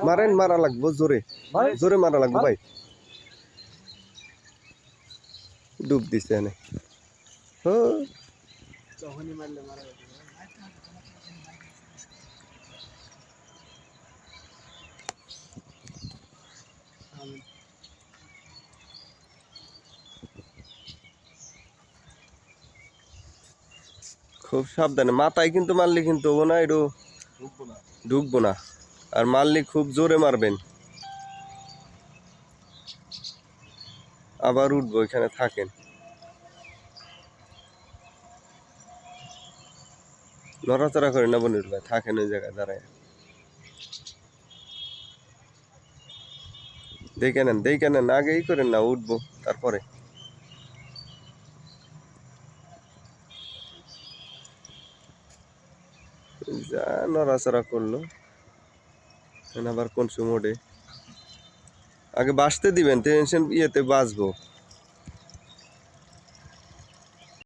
মারেন, মারা লাগবো জোরে, জোরে মারা লাগবো ভাই। ডুব দিছে এনে। খুব সাবধানে, মাথায় কিন্তু মারলে কিন্তু ও না একটু ঢুকবো না। আর মারলে খুব জোরে মারবেন, আবার উঠবো। এখানে থাকেন, নড়াচড়া করেন না বনির ভাই, থাকেন ওই জায়গায় দাঁড়ায়। দেখে নেন, আগেই করেন না, উঠবো তারপরে। যা নড়াচড়া করলো, আবার কোন সময় আগে বাঁচতে দিবেন, টেনশন ইয়েতে বাঁচবো।